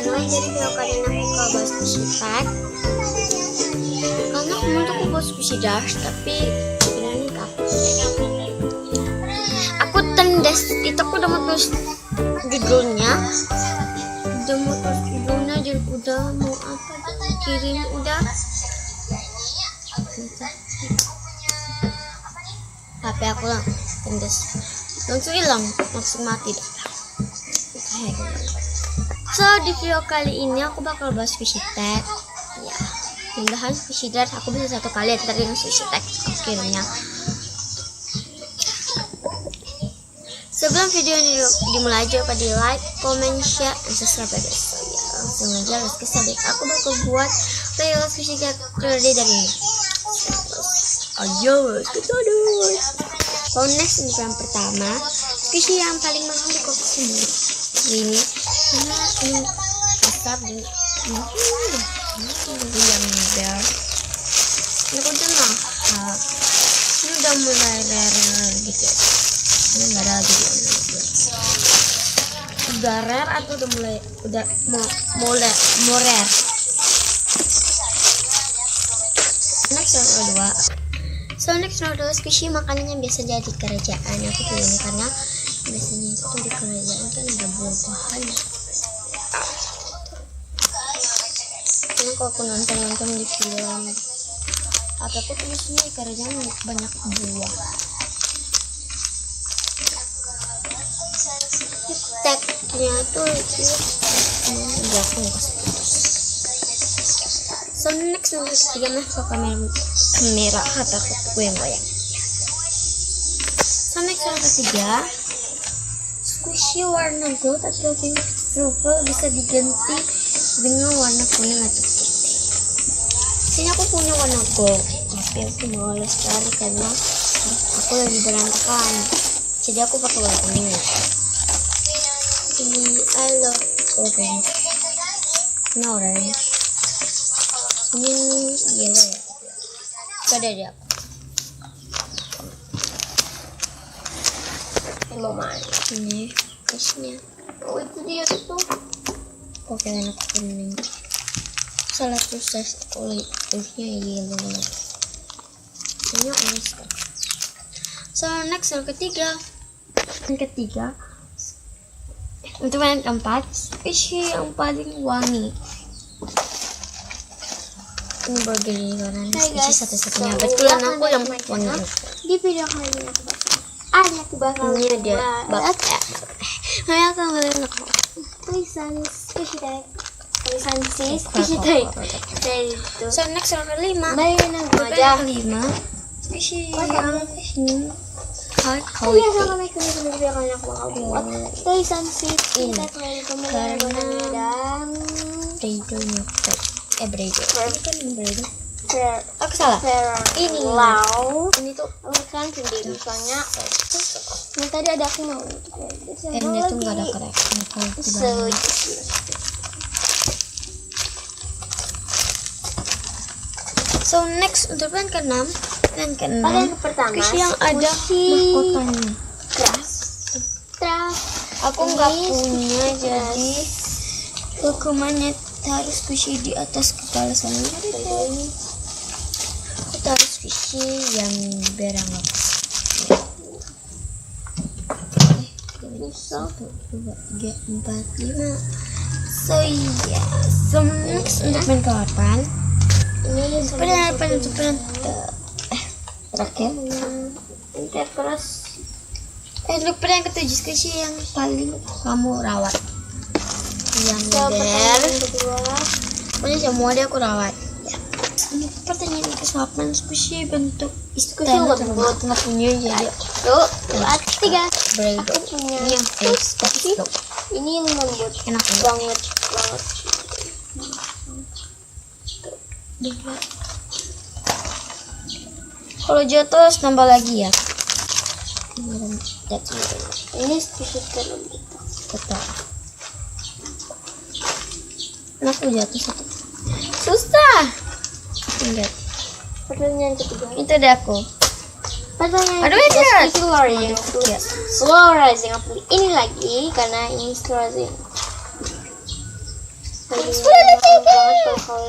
channel. Jadi video kali ini aku gak bahas squishy pack karena kemarin tuh aku bahas squishy dash, tapi ini aku tendes itu. Aku udah mau tulis judulnya, jadi udah mau apa kirim udah. HP aku lah tendes langsung hilang, langsung mati dah. So di video kali ini aku bakal bahas squishy tag ya. Mudahan squishy tag aku bisa satu kali ntar dengan squishy tag akhirnya. Sebelum video ini dimulai, jangan lupa di like, comment, share, dan subscribe ya guys. So ya langsung aja let's get started. Aku bakal buat playlist squishy tag terdiri dari ini. Ayo let's get started. So next untuk yang pertama, squishy yang paling mahal di kopi ini karena ini besar dan yang bear. Ini udah mahal, ini udah mulai rare gitu. Ini nggak ada lagi udah rare atau udah mulai mau rare. Next yang kedua. So next noodle squishy makanannya biasa jadi kerajaan. Aku pilih ini karena biasanya itu di kerajaan kan ada buah-buahan. Karena kalau aku nonton di film apa aku tuh biasanya di kerajaan banyak buah. Tagnya tuh udah aku nggak. So next nomor ketiga masuk kamera HP aku yang goyang. So next nomor ketiga, squishy warna gold atau pink truffle bisa diganti dengan warna kuning atau putih. Sini aku punya warna gold, tapi aku malas sekali karena aku lagi berantakan. Jadi aku pakai warna kuning. Ini I love orange. Ini orange. Ini yellow ya. Ada dia. Mau mana? Ini kasnya. Oh itu dia tuh. Oke enak kuning. Salah susah kulitnya yellow. Ini orange. So next yang ketiga. Untuk yang keempat, squishy yang paling wangi. Ini bagian warna squishy satu-satunya. Betulan aku yang wangi. Di video kali ini aku bakal ini dia bahas tulisan squishy tag. Tulisan squishy tag. So next nomor 5. Bayan yang kelima. Squishy yang ini. Aku biasa kami video kali aku bakal buat tulisan squishy tag karena dan Bredo. Aku salah. Ini tuh kan sendiri soalnya. Ini tadi ada aku mau. Ini tuh nggak ada kerek. So next untuk yang keenam. Yang pertama yang ada mahkotanya. Aku nggak punya jadi hukumannya harus squishy di atas kepala saya. Aku taruh squishy yang berang aku. 1, 2, 3, 4, 5. So iya, so next untuk main ke-8. Ini super terakhir. Terus untuk yang ke-7 squishy yang paling kamu rawat. Yang kedua, pokoknya semua dia aku rawat ya. Ini pertanyaan ke-8, squishy bentuk istana nggak punya jadi. 1, 2, 3. Bredo. Aku punya ini yang squishy. Ini yang lembut enak banget. Kalau jatuh harus nambah lagi ya. Ini squishy terlembut. Betul. Aku jatuh satu. Susah. Lihat. Pertanyaan ketiga. Itu ada aku. Pertanyaan ketiga. Slow rising. Aku ini lagi karena ini slow rising. Thanks for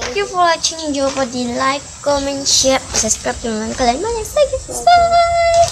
Thank you for watching. Jangan lupa di like, comment, share, subscribe, dan kalian banyak lagi. Bye.